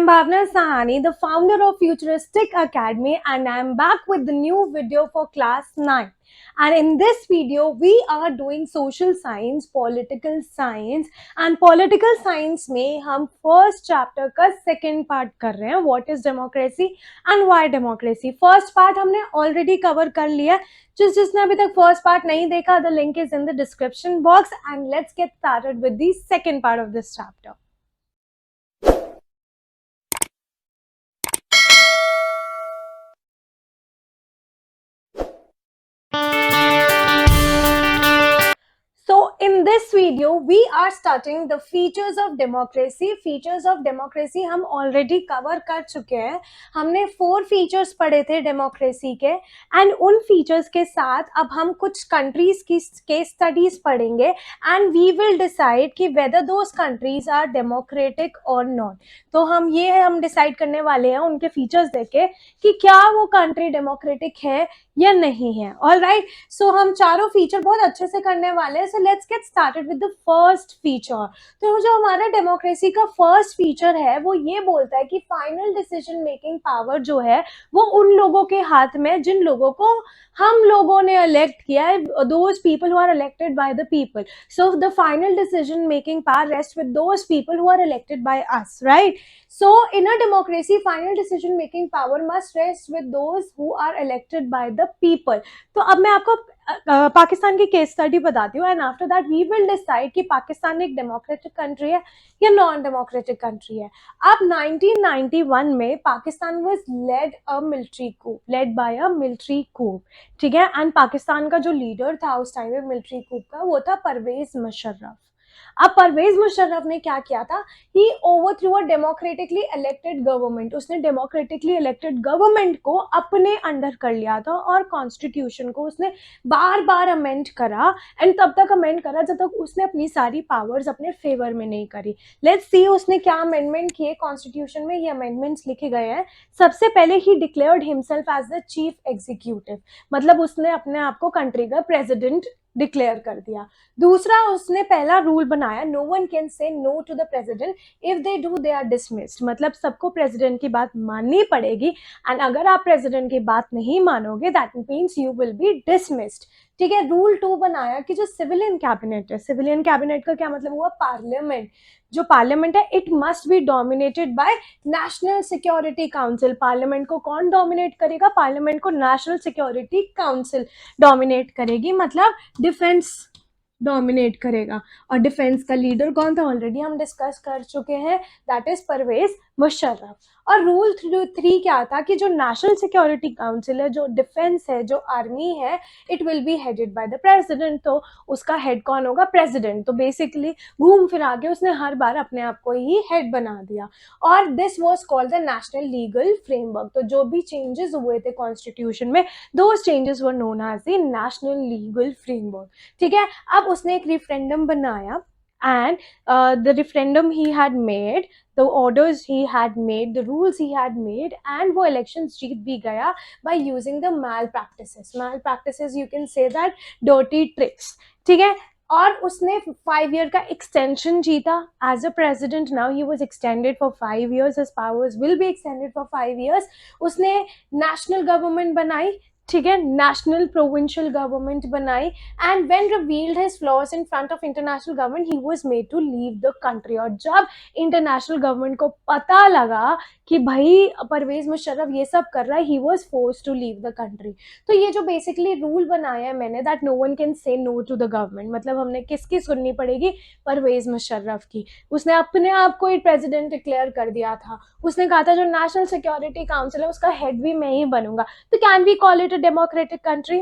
Bhavna Sahani, the founder of Futuristic Academy, and I am back with the new video for class 9. And in this video, we are doing social science, political science, and political science में हम first chapter का second part कर रहे हैं, what is democracy and why democracy. First part हमने already cover कर लिया, जिसने अभी तक first part नहीं देखा, the link is in the description box, and let's get started with the second part of this chapter. So in this video, we are starting the features of democracy. Features of democracy हम already cover कर चुके हैं. हमने 4 features पढ़े थे democracy के, and उन features के साथ अब हम कुछ countries की case studies पढ़ेंगे, and we will decide कि whether those countries are democratic or not. तो हम decide करने वाले हैं उनके features देखे कि क्या वो country democratic है या नहीं है. All right, so हम चारों feature बहुत अच्छे से करने वाले हैं. So let's get started with the first feature. तो जो हमारा डेमोक्रेसी का फर्स्ट फीचर है वो ये बोलता है कि फाइनल डिसीजन मेकिंग पावर जो है वो उन लोगों के हाथ में जिन लोगों को हम लोगों ने इलेक्ट किया है, those people who are elected by the people. So the final decision making power rests with those people who are elected by us, right? So in a democracy, final decision making power must rest with those who are elected by the people. तो अब मैं आपको पाकिस्तान की case study बताती हूँ, and after that we will decide कि पाकिस्तान एक democratic country है या नॉन डेमोक्रेटिक कंट्री है. अब 1991 में Pakistan was led by a military coup, ठीक है. एंड पाकिस्तान का जो लीडर था उस टाइम में मिलिट्री कूप का, वो था परवेज मुशर्रफ. अब परवेज मुशर्रफ ने क्या किया था, ही ओवरथ्रू अ डेमोक्रेटिकली इलेक्टेड गवर्नमेंट. उसने डेमोक्रेटिकली इलेक्टेड गवर्नमेंट को अपने अंडर कर लिया था और कॉन्स्टिट्यूशन को उसने बार बार अमेंड करा, एंड तब तक अमेंड करा जब तक उसने अपनी सारी पावर्स अपने फेवर में नहीं करी. लेट्स सी उसने क्या अमेंडमेंट किए कॉन्स्टिट्यूशन में. ये अमेंडमेंट्स लिखे गए हैं. सबसे पहले ही declared himself as the chief executive, मतलब उसने अपने आप को कंट्री का प्रेसिडेंट डिक्लेयर कर दिया. दूसरा, उसने पहला रूल बनाया, no one can say no to the president, if they do they are dismissed. मतलब सबको प्रेसिडेंट की बात माननी पड़ेगी, एंड अगर आप प्रेसिडेंट की बात नहीं मानोगे that means you will be dismissed, ठीक है. रूल 2 बनाया कि जो सिविलियन कैबिनेट है, सिविलियन कैबिनेट का क्या मतलब हुआ, पार्लियामेंट. जो पार्लियामेंट है it must be dominated bye national security council. Parliament को कौन डोमिनेट करेगा, पार्लियामेंट को नेशनल सिक्योरिटी काउंसिल डोमिनेट करेगी, मतलब डिफेंस डोमिनेट करेगा. और डिफेंस का लीडर कौन था ऑलरेडी हम डिस्कस कर चुके हैं, दैट इज परवेज मुशर्रफ. और रूल 3 क्या था कि जो नेशनल सिक्योरिटी काउंसिल है, जो डिफेंस है, जो आर्मी है, it will be headed by the president. तो उसका हेड कौन होगा, प्रेसिडेंट. तो बेसिकली घूम फिरा के उसने हर बार अपने आप को ही हेड बना दिया. और this was called the national legal framework. तो जो भी चेंजेस हुए थे कॉन्स्टिट्यूशन में, those changes were known as the national legal framework, ठीक है. अब उसने एक रेफरेंडम बनाया, and the referendum he had made, the orders he had made, the rules he had made, and वो elections जीत भी गया by using the malpractices, you can say that dirty tricks, ठीक है. और उसने 5 year का extension जीता as a president. Now he was extended for 5 years, his powers will be extended for 5 years. उसने national government बनाई, ठीक है, नेशनल प्रोविंशियल गवर्नमेंट बनाई, and when revealed his flaws in front of international government he was made to leave the country. और जब international government को पता लगा कि भाई परवेज मुशर्रफ ये सब कर रहा है, he was forced to leave the country. तो ये जो बेसिकली रूल बनाया है मैंने, that no one can say no to the government, मतलब हमने किसकी सुननी पड़ेगी, परवेज मुशर्रफ की. उसने अपने आप को ही प्रेसिडेंट डिक्लेयर कर दिया था. उसने कहा था जो नेशनल सिक्योरिटी काउंसिल है उसका हेड भी मैं ही बनूंगा. तो can we call it democratic country?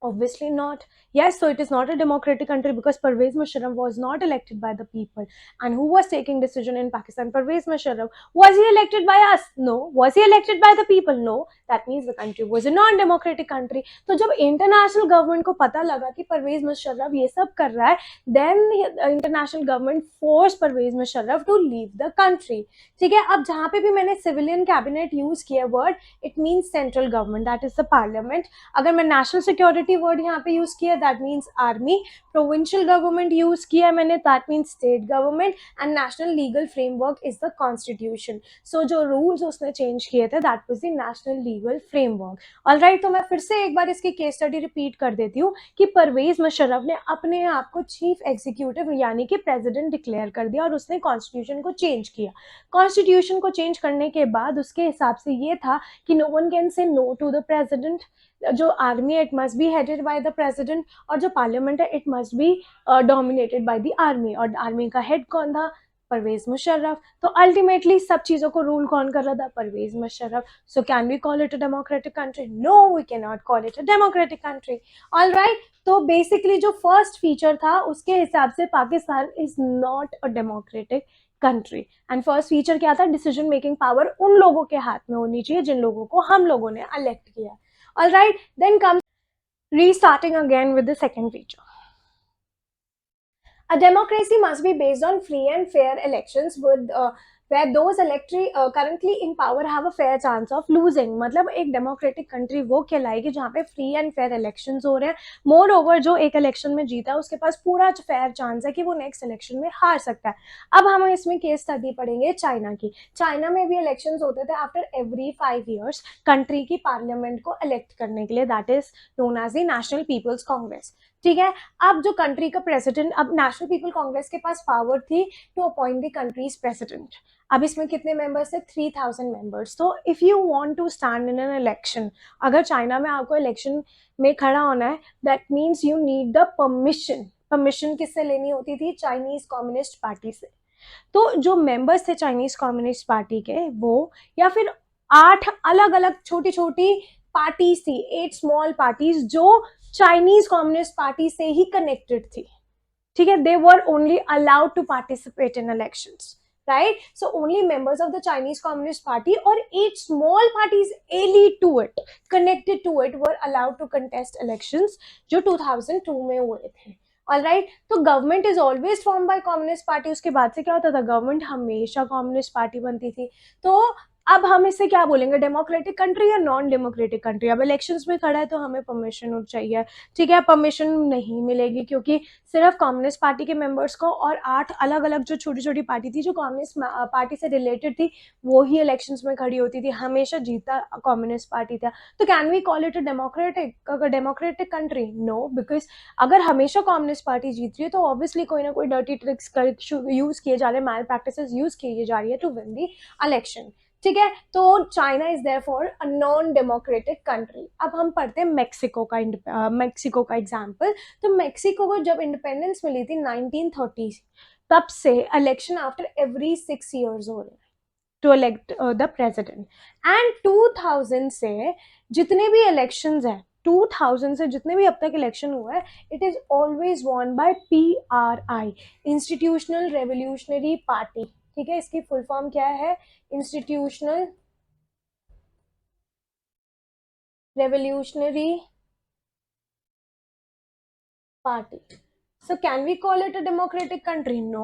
Obviously not. Yes, so it is not a democratic country because Pervez Musharraf was not elected by the people. And who was taking decision in Pakistan? Pervez Musharraf. Was he elected by us? No. Was he elected by the people? No. That means the country was a non-democratic country. तो जब international government को पता लगा कि परवेज मुशर्रफ ये सब कर रहा है, then international government forced Parvez Musharraf to leave the country, ठीक है. अब जहाँ पे भी मैंने civilian cabinet use किया word, it means central government, that is the parliament. अगर मैं national security अथॉरिटी वर्ड यहाँ पे यूज किया, that means army, provincial government use किया है मैंने, that means state government, and national legal framework is the constitution. So जो rules उसने चेंज किए थे that was the national legal framework. Alright, तो मैं फिर से एक बार इसकी केस स्टडी रिपीट कर देती हूँ कि परवेज मुशर्रफ ने अपने आप को चीफ एग्जीक्यूटिव यानी कि प्रेसिडेंट डिक्लेयर कर दिया और उसने कॉन्स्टिट्यूशन को चेंज किया. कॉन्स्टिट्यूशन को चेंज करने के बाद उसके हिसाब से ये था कि no one can say no to the president. जो आर्मी है it must be headed by the president, और जो पार्लियामेंट है it must be dominated by the army. और आर्मी का हेड कौन था? परवेज मुशर्रफ. तो अल्टीमेटली सब चीजों को रूल कौन कर रहा था? Pervez Musharraf. So can we call it a democratic country? No, we can not call it a democratic country. All right, तो बेसिकली जो फर्स्ट फीचर था उसके हिसाब से Pakistan is not a democratic country. And first feature क्या था? डिसीजन मेकिंग पावर उन लोगों के हाथ में होनी चाहिए जिन लोगों को हम लोगों ने इलेक्ट किया. All right, then come restarting again with the second feature. A democracy must be based on free and fair elections with where those electorate currently in power have a fair chance of losing. मतलब एक democratic country वो कहलाएगी जहाँ पे free and fair elections हो रहे हैं. More over जो एक इलेक्शन में जीता है उसके पास पूरा फेयर चांस है कि वो नेक्स्ट इलेक्शन में हार सकता है. अब हम इसमें केस स्टडी पढ़ेंगे चाइना की. चाइना में भी इलेक्शंस होते थे आफ्टर एवरी 5 years कंट्री की पार्लियामेंट को इलेक्ट करने के लिए, that is known as the national people's congress. ठीक है, अब जो कंट्री का प्रेसिडेंट, अब नेशनल पीपल कांग्रेस के पास पावर थी to appoint the country's president. अब इसमें कितने मेंबर्स थे? 3000 मेंबर्स. तो if you want to stand in an election, अगर चाइना में आपको इलेक्शन में खड़ा होना है, that means you need the permission. Permission किससे लेनी होती थी? चाइनीज कम्युनिस्ट पार्टी से. तो जो मेंबर्स थे चाइनीज कम्युनिस्ट पार्टी के, वो या फिर 8 अलग अलग छोटी छोटी पार्टीज थी, 8 स्मॉल पार्टीज जो चाइनीज कम्युनिस्ट पार्टी से ही कनेक्टेड थी. ठीक है, they were only allowed to participate in elections, right? So only members of the Chinese Communist Party or 8 small parties allied to it, connected to it, were allowed to contest elections जो 2002 में हुए थे. Alright, तो government is always form by communist party. उसके बाद से क्या होता था? गवर्नमेंट हमेशा कम्युनिस्ट पार्टी बनती थी. तो अब हम इससे क्या बोलेंगे? डेमोक्रेटिक कंट्री या नॉन डेमोक्रेटिक कंट्री? अब इलेक्शंस में खड़ा है तो हमें परमिशन चाहिए. ठीक है, परमिशन नहीं मिलेगी क्योंकि सिर्फ कम्युनिस्ट पार्टी के मेंबर्स को और 8 अलग अलग जो छोटी छोटी पार्टी थी जो कम्युनिस्ट पार्टी से रिलेटेड थी वो ही इलेक्शंस में खड़ी होती थी. हमेशा जीता कम्युनिस्ट पार्टी था. तो can we call it a democratic country? No, because अगर हमेशा कम्युनिस्ट पार्टी जीत रही है तो ऑब्वियसली कोई ना कोई डर्टी ट्रिक्स यूज किए जा रहे हैं, मैल प्रैक्टिसेस यूज की जा रही है टू विन दी इलेक्शन. ठीक है, तो China is therefore a non democratic country. अब हम पढ़ते हैं मेक्सिको का एग्जाम्पल. तो मेक्सिको को जब इंडिपेंडेंस मिली थी 1930, तब से इलेक्शन आफ्टर एवरी 6 years हो रहे हैं to elect the president. And 2000 से जितने भी इलेक्शंस हैं, 2000 से जितने भी अब तक इलेक्शन हुआ है, it is always won by PRI, institutional revolutionary party. ठीक है, इसकी फुल फॉर्म क्या है? Institutional revolutionary party. So can we call it a democratic country? No.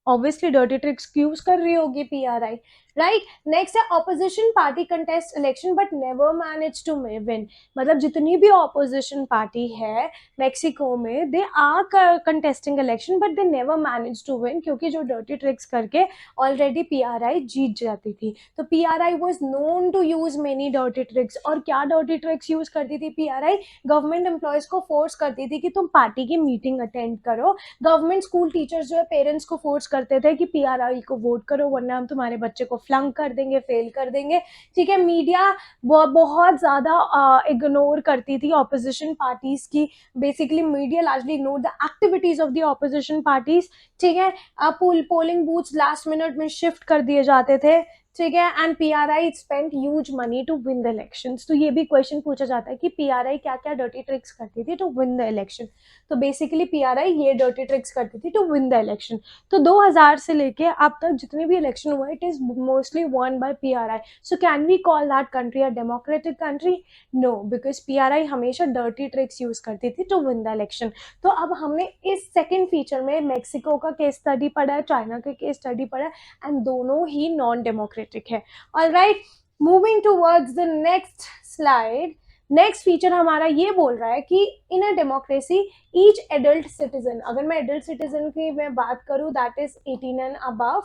Obviously dirty tricks use कर रही होगी PRI, राइट. नेक्स्ट है opposition party contest election but never manage to win. मतलब जितनी भी ऑपोजिशन पार्टी है मेक्सिको में, they are contesting election but they never manage to win, क्योंकि जो डर्टी ट्रिक्स करके ऑलरेडी PRI जीत जाती थी. तो PRI was known to use many dirty tricks. और क्या डर्टी ट्रिक्स यूज करती थी PRI? गवर्नमेंट एम्प्लॉयज को फोर्स करती थी कि तुम पार्टी की मीटिंग अटेंड करो. गवर्नमेंट स्कूल टीचर्स जो है पेरेंट्स को फोर्स करते थे कि PRI को वोट करो वरना हम तुम्हारे बच्चे को फ्लंक कर देंगे, फेल कर देंगे. ठीक है, मीडिया बहुत ज्यादा इग्नोर करती थी ऑपोजिशन पार्टीज की. Basically media largely ignore the activities of the opposition parties. ठीक है, पोलिंग बूथ्स लास्ट मिनट में शिफ्ट कर दिए जाते थे. ठीक है, and PRI spent huge money to win the elections. तो ये भी क्वेश्चन पूछा जाता है कि PRI क्या क्या डर्टी ट्रिक्स करती थी टू विन द इलेक्शन. तो बेसिकली PRI ये डर्टी ट्रिक्स करती थी टू विन द इलेक्शन. तो 2000 से लेके अब तक जितने भी इलेक्शन हुए, it is mostly one by PRI. So can we call that country a democratic country? No, because PRI हमेशा डर्टी ट्रिक्स यूज करती थी टू विन द इलेक्शन. तो अब हमने इस सेकेंड फीचर में मेक्सिको का केस स्टडी पढ़ा है, चाइना का केस स्टडी पढ़ा है, एंड दोनों ही नॉन डेमोक्रेटिक है. Alright, moving towards the next slide, next feature हमारा ये बोल रहा है कि in a democracy each adult citizen, अगर मैं एडल्ट सिटीजन की मैं बात करूं that is 18 and above,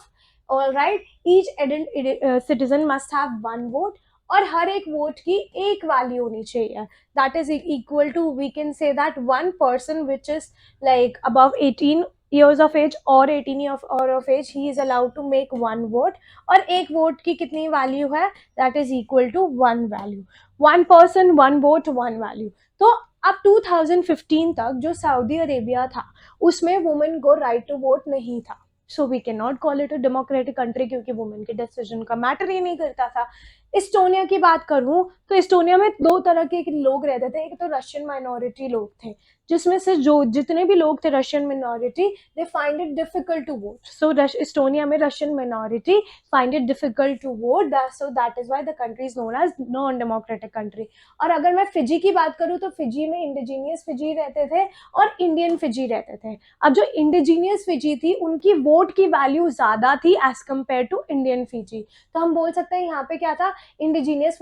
all right, each adult citizen must have one vote, और हर एक वोट की एक वैल्यू होनी चाहिए, that is equal to, we can say that one person which is like above 18 years of age or 18 years or of age, he is allowed to make one vote, और एक vote की कितनी value है, that is equal to one value, one person one vote one value. तो अब 2015 तक जो Saudi Arabia था उसमें वुमेन को राइट टू वोट नहीं था, so we can not call it a democratic country, क्योंकि वुमेन के डिसीजन का मैटर ही नहीं करता था। इस्टोनिया की बात करूं तो इस्टोनिया में दो तरह के लोग रहते थे, एक तो रशियन माइनॉरिटी लोग थे, जिसमें से जो जितने भी लोग थे Russian minority, they find it difficult to vote, so Estonia में Russian minority find it difficult to vote, so that is why the country is known as non democratic country. और अगर मैं फिजी की बात करूं तो फिजी में indigenous Fiji रहते थे और इंडियन फिजी रहते थे। अब जो इंडिजीनियस फिजी थी उनकी वोट की वैल्यू ज्यादा थी as compared to Indian Fiji, तो हम बोल सकते हैं यहाँ पे क्या था, इंडिजीनियस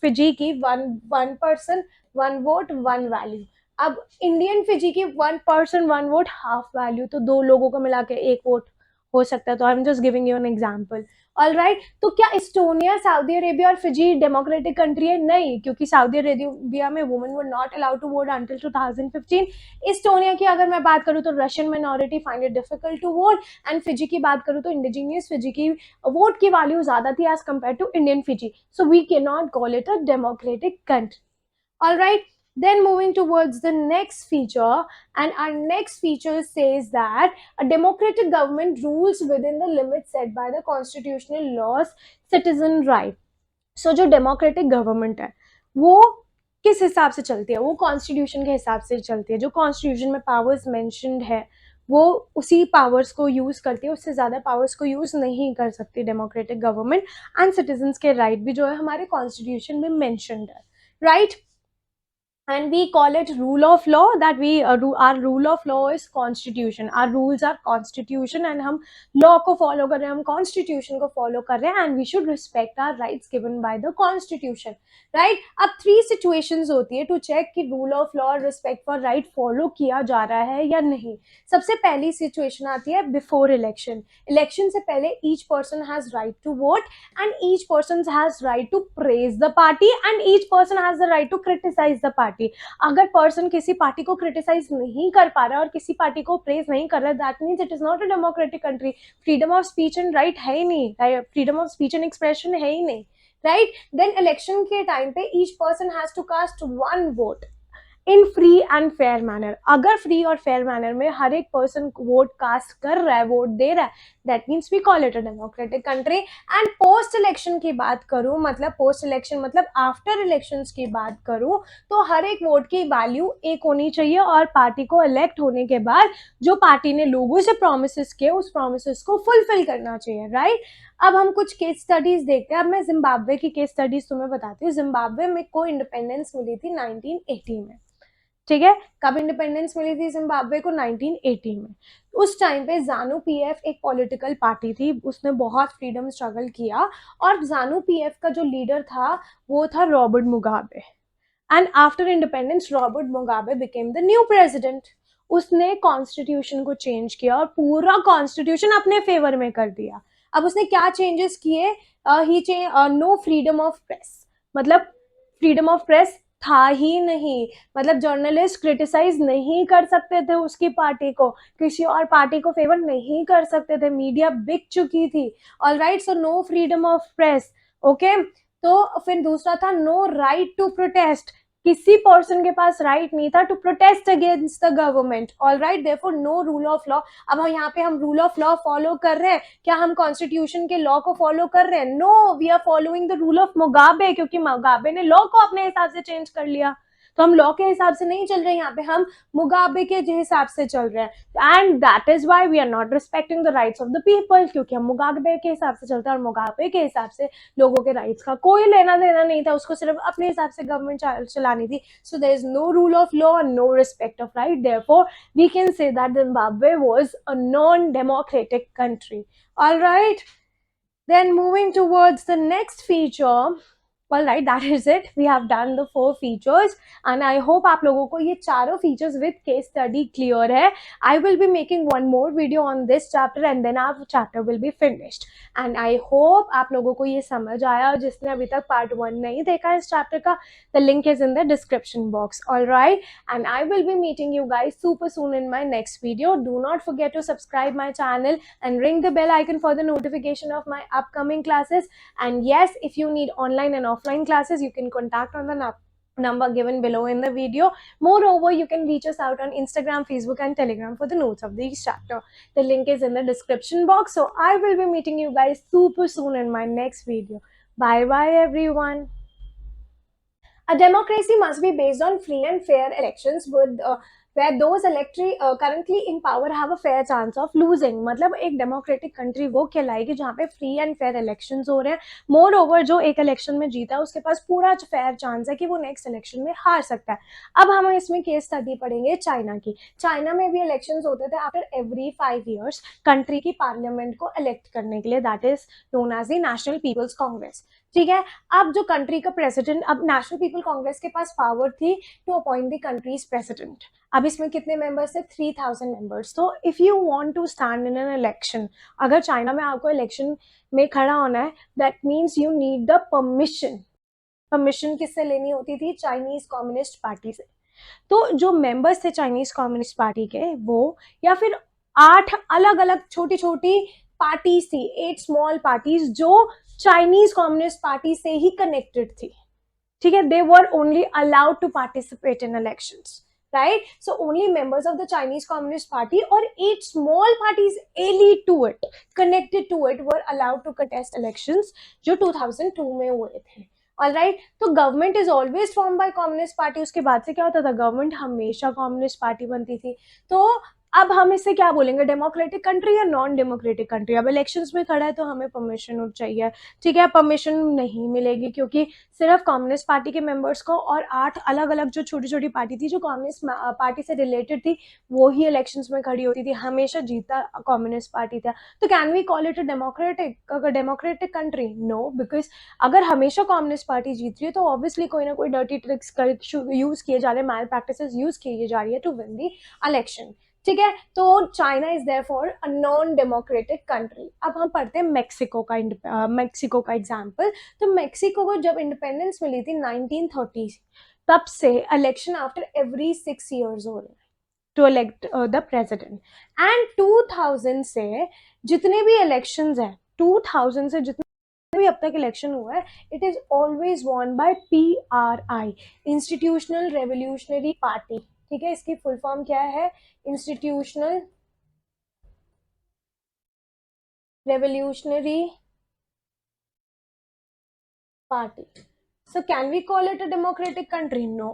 फिजी की one person one vote one value. अब इंडियन फिजी की one person one vote half value, तो दो लोगों को मिला के एक वोट हो सकता है, तो I am just giving you an example. All right, तो क्या इस्टोनिया सऊदी अरेबिया और फिजी डेमोक्रेटिक कंट्री है? नहीं, क्योंकि सऊदी अरेबिया में women were not allowed to vote until 2015। Estonia की अगर मैं बात करूं तो Russian minority find it difficult to vote, and Fiji की बात करूं तो इंडिजीनियस फिजी की वोट की वैल्यू ज्यादा थी as compared to Indian Fiji, so we can not call it a democratic country. All right, then moving towards the next feature, and our next feature says that a democratic government rules within the limits set by the constitutional laws, citizen right। So जो democratic government है वो किस हिसाब से चलती है, वो constitution के हिसाब से चलती है, जो कॉन्स्टिट्यूशन में पावर्स मेंशन्ड है वो उसी पावर्स को यूज करती है, उससे ज्यादा पावर्स को यूज नहीं कर सकती डेमोक्रेटिक गवर्नमेंट, एंड सिटीजन्स के राइट भी जो है हमारे कॉन्स्टिट्यूशन में मेंशन्ड है, right. And we call it rule of law, that we our rule of law is constitution, our rules are constitution, and हम law को follow कर रहे हैं, हम constitution को follow कर रहे हैं, and we should respect our rights given by the constitution, right। अब 3 situations होती है to check कि rule of law और respect for right follow किया जा रहा है या नहीं। सबसे पहली situation आती है before election, election से पहले each person has right to vote, and each person has right to praise the party, and each person has the right to criticize the party। अगर पर्सन किसी पार्टी को criticise नहीं कर पा रहा है और किसी पार्टी को प्रेज नहीं कर रहा है, that means it is not a democratic country. Freedom of speech and right है ही नहीं, freedom of speech and expression है ही नहीं, राइट। देन इलेक्शन के टाइम पे each person has to cast one vote in free and fair manner. अगर free और फेयर मैनर में हर एक पर्सन वोट कास्ट कर रहा है, वोट दे रहा है, that means we call it a democratic country. And post election की बात करूं, मतलब पोस्ट इलेक्शन मतलब आफ्टर इलेक्शंस की बात करूं, तो हर एक वोट की वैल्यू एक होनी चाहिए, और पार्टी को इलेक्ट होने के बाद जो पार्टी ने लोगों से प्रोमिस किए उस प्रोमिस को फुलफिल करना चाहिए, राइट। अब हम कुछ केस स्टडीज देखते हैं। अब मैं जिम्बाब्वे की केस स्टडीज तुम्हें बताती हूँ। जिम्बाब्वे में को इंडिपेंडेंस मिली थी 1980 में, ठीक है। कब इंडिपेंडेंस मिली थी जिम्बाब्वे को? 1980 में। उस टाइम पे जानू पीएफ एक पॉलिटिकल पार्टी थी, उसने बहुत फ्रीडम स्ट्रगल किया, और जानू पीएफ का जो लीडर था वो था Robert Mugabe. And after independence Robert Mugabe became the new president. उसने कॉन्स्टिट्यूशन को चेंज किया और पूरा कॉन्स्टिट्यूशन अपने फेवर में कर दिया। अब उसने क्या चेंजेस किए? ही नो फ्रीडम ऑफ प्रेस, मतलब फ्रीडम ऑफ प्रेस था ही नहीं, मतलब जर्नलिस्ट क्रिटिसाइज नहीं कर सकते थे उसकी पार्टी को, किसी और पार्टी को फेवर नहीं कर सकते थे, मीडिया बिक चुकी थी। All right, so no freedom of press, okay. तो फिर दूसरा था नो राइट टू प्रोटेस्ट, किसी पर्सन के पास राइट नहीं था to protest against the government. All right, therefore no rule of law. अब हम यहाँ पे हम रूल ऑफ लॉ फॉलो कर रहे हैं, क्या हम कॉन्स्टिट्यूशन के लॉ को फॉलो कर रहे हैं? No, we are following the rule of Mugabe, क्योंकि मुगाबे ने लॉ को अपने हिसाब से चेंज कर लिया। तो हम लॉ के हिसाब से नहीं चल रहे हैं, यहाँ पे हम मुगाबे के हिसाब से चल रहे हैं, and that is why we are not respecting the rights of the people, क्योंकि हम मुगाबे के हिसाब से चलते हैं, और मुगाबे के हिसाब से लोगों के राइट्स का कोई लेना देना नहीं था, उसको सिर्फ अपने हिसाब से गवर्नमेंट चलानी थी। So there is no rule of law and no respect of right, therefore we can say that Zimbabwe was a non-democratic country. All right, then moving towards the next feature, all right, that is it, we have done the 4 features and I hope आप लोगों को ये चारों features with case study clear है. I will be making one more video on this chapter and then our chapter will be finished. And I hope आप लोगों को ये समझ आया. जिसने अभी तक part 1 नहीं देखा इस chapter का, the link is in the description box. Alright, and I will be meeting you guys super soon in my next video. Do not forget to subscribe my channel and ring the bell icon for the notification of my upcoming classes. And yes, if you need online and offline classes, you can contact on the number given below in the video. Moreover, you can reach us out on Instagram, Facebook and Telegram for the notes of this chapter. The link is in the description box. So I will be meeting you guys super soon in my next video. Bye bye everyone. A democracy must be based on free and fair elections with where those currently in power have a fair chance of losing. मतलब एक democratic country वो कहलाएगी जहाँ पे free and fair elections हो रहे हैं. More over, जो एक इलेक्शन में जीता है उसके पास पूरा फेयर चांस है कि वो नेक्स्ट इलेक्शन में हार सकता है. अब हम इसमें केस स्टडी पढ़ेंगे चाइना की. चाइना में भी इलेक्शंस होते थे आफ्टर एवरी 5 years कंट्री की पार्लियामेंट को इलेक्ट करने के लिए. That is known as the national people's congress. ठीक है, अब जो कंट्री का प्रेसिडेंट, अब नेशनल पीपल कांग्रेस के पास पावर थी to appoint the country's president. अब इसमें कितने मेंबर्स थे? 3000 मेंबर्स. तो if you want to stand in an election, अगर चाइना में आपको इलेक्शन में खड़ा होना है, that means you need the permission. Permission किससे लेनी होती थी? चाइनीज कम्युनिस्ट पार्टी से. तो जो मेंबर्स थे चाइनीज कम्युनिस्ट पार्टी के, वो या फिर 8 अलग अलग छोटी छोटी पार्टीज थी, 8 स्मॉल पार्टीज जो चाइनीज कम्युनिस्ट पार्टी से ही कनेक्टेड थी. ठीक है, they were only allowed to participate in elections, right? So only members of the Chinese Communist Party or 8 small parties allied to it, connected to it, were allowed to contest elections जो 2002 में हुए थे. Alright, तो government is always form by communist party. उसके बाद से क्या होता था? गवर्नमेंट हमेशा कम्युनिस्ट पार्टी बनती थी. तो अब हम इसे क्या बोलेंगे? डेमोक्रेटिक कंट्री या नॉन डेमोक्रेटिक कंट्री? अब इलेक्शंस में खड़ा है तो हमें परमिशन चाहिए. ठीक है, परमिशन नहीं मिलेगी क्योंकि सिर्फ कम्युनिस्ट पार्टी के मेंबर्स को और 8 अलग अलग जो छोटी छोटी पार्टी थी जो कम्युनिस्ट पार्टी से रिलेटेड थी वो ही इलेक्शंस में खड़ी होती थी. हमेशा जीता कम्युनिस्ट पार्टी था. तो can we call it a democratic country? No, because अगर हमेशा कम्युनिस्ट पार्टी जीत रही है तो ऑब्वियसली कोई ना कोई डर्टी ट्रिक्स यूज किए जा रहे हैं, मैल प्रैक्टिसेस यूज की जा रही है टू विन द इलेक्शन. ठीक है, तो China is therefore a non democratic country. अब हम पढ़ते हैं मेक्सिको का एग्जाम्पल. तो मेक्सिको को जब इंडिपेंडेंस मिली थी 1930, तब से इलेक्शन आफ्टर एवरी 6 years हो रहे हैं to elect the president. And 2000 से जितने भी इलेक्शंस हैं, 2000 से जितने भी अब तक इलेक्शन हुआ है, it is always won by PRI, institutional revolutionary party. ठीक है, इसकी फुल फॉर्म क्या है? Institutional revolutionary party. So can we call it a democratic country? No.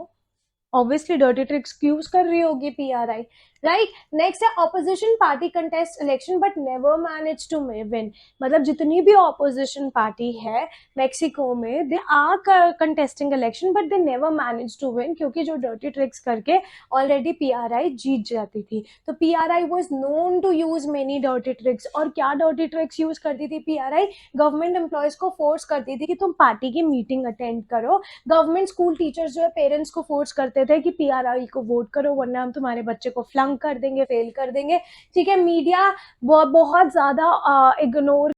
Obviously dirty tricks use कर रही होगी PRI, राइट. नेक्स्ट है opposition party contest election but never manage to win. मतलब जितनी भी ऑपोजिशन पार्टी है मेक्सिको में, they are contesting election but they never manage to win, क्योंकि जो डर्टी ट्रिक्स करके ऑलरेडी PRI जीत जाती थी. तो PRI was known to use many dirty tricks. और क्या डर्टी ट्रिक्स यूज करती थी PRI? गवर्नमेंट एम्प्लॉयज को फोर्स करती थी कि तुम पार्टी की मीटिंग अटेंड करो. गवर्नमेंट स्कूल टीचर्स जो है पेरेंट्स को फोर्स करते थे कि PRI को वोट करो वरना हम तुम्हारे बच्चे को फ्लंक कर देंगे, फेल कर देंगे. ठीक है, मीडिया बहुत ज्यादा इग्नोर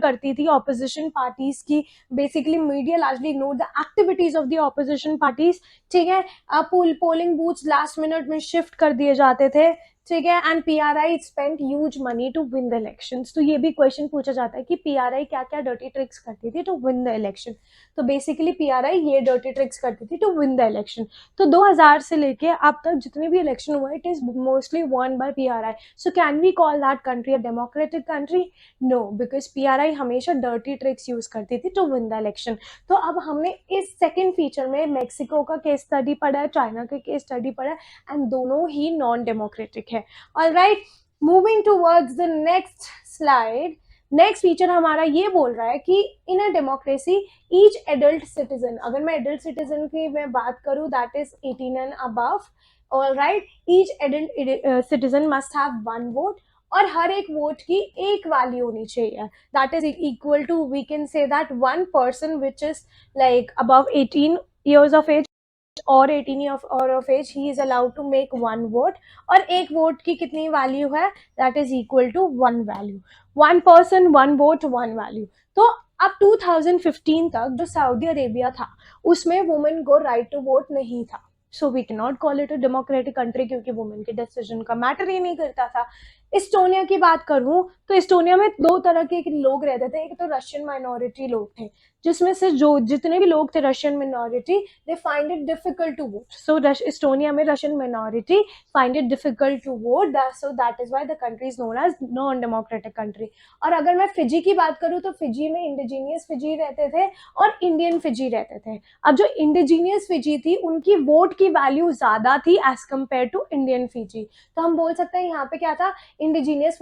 करती थी ऑपोजिशन पार्टीज की. Basically media largely ignore the activities of the opposition parties. ठीक है, पोलिंग बूथ्स लास्ट मिनट में शिफ्ट कर दिए जाते थे. ठीक है, and PRI spent huge money to win the elections. तो ये भी क्वेश्चन पूछा जाता है कि PRI क्या क्या डर्टी ट्रिक्स करती थी टू विन द इलेक्शन. तो बेसिकली PRI ये डर्टी ट्रिक्स करती थी टू विन द इलेक्शन. तो 2000 से लेके अब तक जितने भी इलेक्शन हुए, it is mostly one by PRI. So can we call that country a democratic country? No, because PRI हमेशा डर्टी ट्रिक्स यूज करती थी टू विन द इलेक्शन. तो अब हमने इस सेकेंड फीचर में मेक्सिको का केस स्टडी पढ़ा है, चाइना का केस स्टडी पढ़ा है, एंड दोनों ही नॉन डेमोक्रेटिक है. Alright, moving towards the next slide. Next feature हमारा ये बोल रहा है कि in a democracy each adult citizen, अगर मैं एडल्ट सिटीजन की मैं बात करूं, that is 18 and above. Alright, each adult citizen must have 1 vote. और हर एक वोट की एक वैल्यू होनी चाहिए, that is equal to, we can say that one person which is like above 18 years of age और 18 years और of age, he is allowed to make one vote, और एक वोट की कितनी वैल्यू है, that is equal to one value, one person one vote one value. तो अब 2015 तक जो सऊदी अरेबिया था उसमें वुमेन को राइट टू वोट नहीं था, so we can not call it a democratic country, क्योंकि वुमेन के डिसीजन का मैटर ही नहीं करता था। इस्टोनिया की बात करूं तो इस्टोनिया में दो तरह के लोग रहते थे, एक तो रशियन माइनॉरिटी लोग थे, जिसमें से जो जितने भी लोग थे Russian minority, they find it difficult to vote, so Estonia में Russian minority find it difficult to vote, so that is why the country is known as non democratic country. और अगर मैं फिजी की बात करूं तो फिजी में indigenous Fiji रहते थे और इंडियन फिजी रहते थे। अब जो इंडिजीनियस फिजी थी उनकी वोट की वैल्यू ज्यादा थी as compared to Indian Fiji, तो हम बोल सकते हैं यहाँ पे क्या था, इंडिजीनियस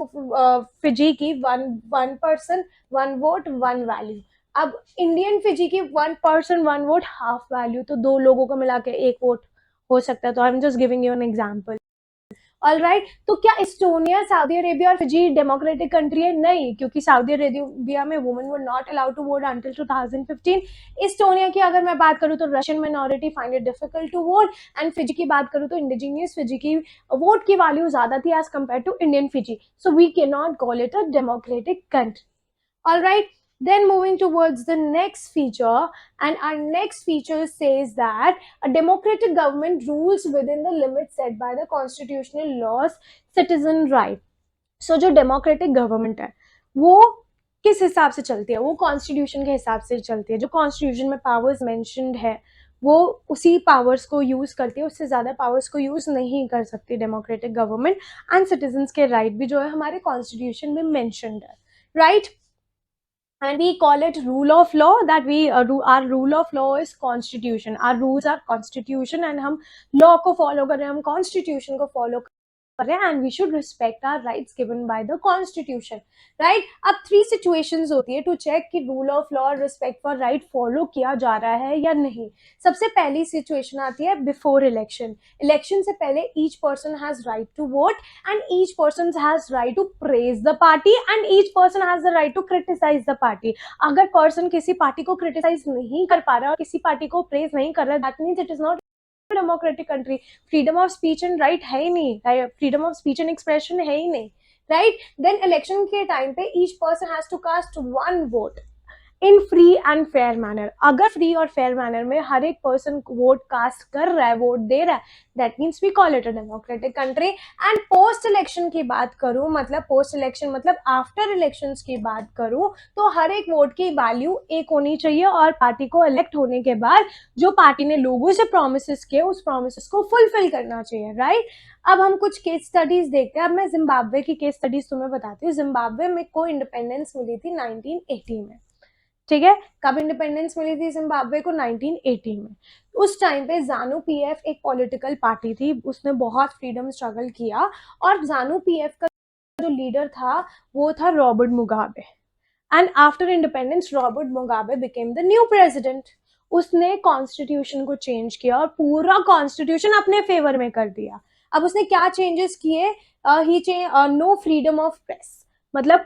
फिजी की one one person one vote one value. अब इंडियन फिजी की one person one vote half value, तो दो लोगों को मिला के एक वोट हो सकता है, तो I am just giving you an example. All right, तो क्या इस्टोनिया सऊदी अरेबिया और फिजी डेमोक्रेटिक कंट्री है? नहीं, क्योंकि सऊदी अरेबिया में women were not allowed to vote until 2015। Estonia की अगर मैं बात करूं तो Russian minority find it difficult to vote, and Fiji की बात करूं तो इंडिजीनियस फिजी की वोट की वैल्यू ज्यादा थी as compared to Indian Fiji, so we can not call it a democratic country. All right, then moving towards the next feature, and our next feature says that a democratic government rules within the limits set by the constitutional laws, citizen right. So जो democratic government है वो किस हिसाब से चलती है, वो constitution के हिसाब से चलती है, जो कॉन्स्टिट्यूशन में पावर्स मेंशन्ड है वो उसी पावर्स को यूज करती है, उससे ज्यादा पावर्स को यूज नहीं कर सकती डेमोक्रेटिक गवर्नमेंट, एंड सिटीजन्स के राइट भी जो है हमारे कॉन्स्टिट्यूशन में मेंशन्ड है, right. And we call it rule of law, that we our rule of law is constitution, our rules are constitution, and हम law को follow कर रहे हैं, हम constitution को follow कर रहे हैं, and we should respect our rights given by the constitution, right? अब 3 situations होती है to check कि rule of law और respect for right follow किया जा रहा है या नहीं। सबसे पहली situation आती है before election, election से पहले each person has right to vote, and each person has right to praise the party, and each person has the right to criticize the party। अगर person किसी पार्टी को criticize नहीं कर पा रहा और किसी पार्टी को praise नहीं कर रहा, that means it is not democratic country. Freedom of speech and right है ही नहीं, freedom of speech and expression है ही नहीं, राइट। देन इलेक्शन के टाइम पे each person has to cast one vote in free and fair manner. अगर free और फेयर मैनर में हर एक पर्सन वोट कास्ट कर रहा है, वोट दे रहा है, that means we call it a democratic country. And post election की बात करूं, मतलब पोस्ट इलेक्शन मतलब आफ्टर इलेक्शंस की बात करूं, तो हर एक वोट की वैल्यू एक होनी चाहिए, और पार्टी को इलेक्ट होने के बाद जो पार्टी ने लोगों से प्रोमिस किए उस प्रोमिस को फुलफिल करना चाहिए, राइट। अब हम कुछ केस स्टडीज देखते हैं। अब मैं जिम्बाब्वे की केस स्टडीज तुम्हें बताती हूँ। जिम्बाब्वे में को इंडिपेंडेंस मिली थी 1980 में, ठीक है। कब इंडिपेंडेंस मिली थी जिम्बाब्वे को? 1980 में। उस टाइम पे जानू पीएफ एक पॉलिटिकल पार्टी थी, उसने बहुत फ्रीडम स्ट्रगल किया, और जानू पीएफ का जो लीडर था वो था Robert Mugabe. And after independence Robert Mugabe became the new president. उसने कॉन्स्टिट्यूशन को चेंज किया और पूरा कॉन्स्टिट्यूशन अपने फेवर में कर दिया। अब उसने क्या चेंजेस किए? ही नो फ्रीडम ऑफ प्रेस, मतलब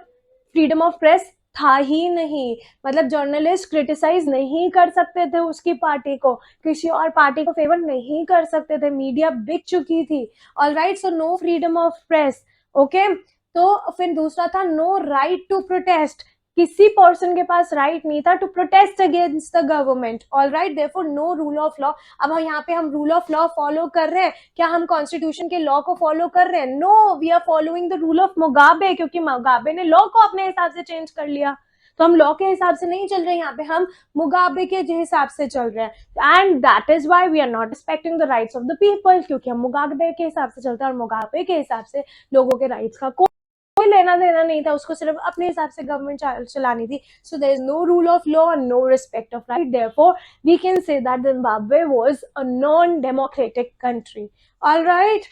फ्रीडम ऑफ प्रेस था ही नहीं, मतलब जर्नलिस्ट क्रिटिसाइज नहीं कर सकते थे उसकी पार्टी को, किसी और पार्टी को फेवर नहीं कर सकते थे, मीडिया बिक चुकी थी। All right, so no freedom of press, okay. तो फिर दूसरा था नो राइट टू प्रोटेस्ट, किसी पर्सन के पास राइट नहीं था to protest against the government. All right, therefore no rule of law. अब हम यहाँ पे हम रूल ऑफ लॉ फॉलो कर रहे हैं, क्या हम कॉन्स्टिट्यूशन के लॉ को फॉलो कर रहे हैं? No, we are following the rule of Mugabe, क्योंकि मुगाबे ने लॉ को अपने हिसाब से चेंज कर लिया। तो हम लॉ के हिसाब से नहीं चल रहे हैं, यहाँ पे हम मुगाबे के हिसाब से चल रहे हैं, and that is why we are not respecting the rights of the people, क्योंकि हम मुगाबे के हिसाब से चलते हैं, और मुगाबे के हिसाब से लोगों के राइट्स का कोई लेना देना नहीं था, उसको सिर्फ अपने हिसाब से गवर्नमेंट चलानी थी। So there is no rule of law and no respect of right, therefore we can say that Zimbabwe was a non-democratic country. All right,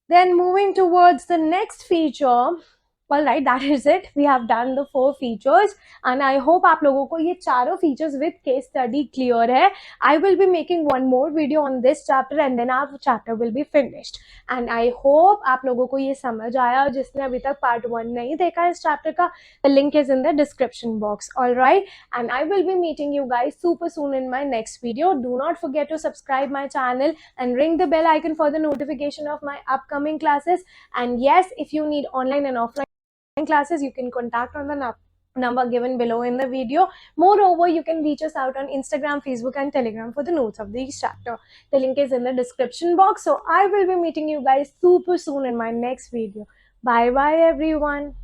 then moving towards the next feature, All right, that is it. We have done the 4 features and I hope आप लोगों को ये चारों features with case study clear है. I will be making one more video on this chapter and then our chapter will be finished. And I hope आप लोगों को ये समझ आया. जिसने अभी तक part 1 नहीं देखा इस chapter का, the link is in the description box. All right, and I will be meeting you guys super soon in my next video. Do not forget to subscribe my channel and ring the bell icon for the notification of my upcoming classes. And yes, if you need online and offline classes, you can contact on the number given below in the video. Moreover, you can reach us out on Instagram, Facebook and Telegram for the notes of these chapter. The link is in the description box. So I will be meeting you guys super soon in my next video. Bye bye everyone.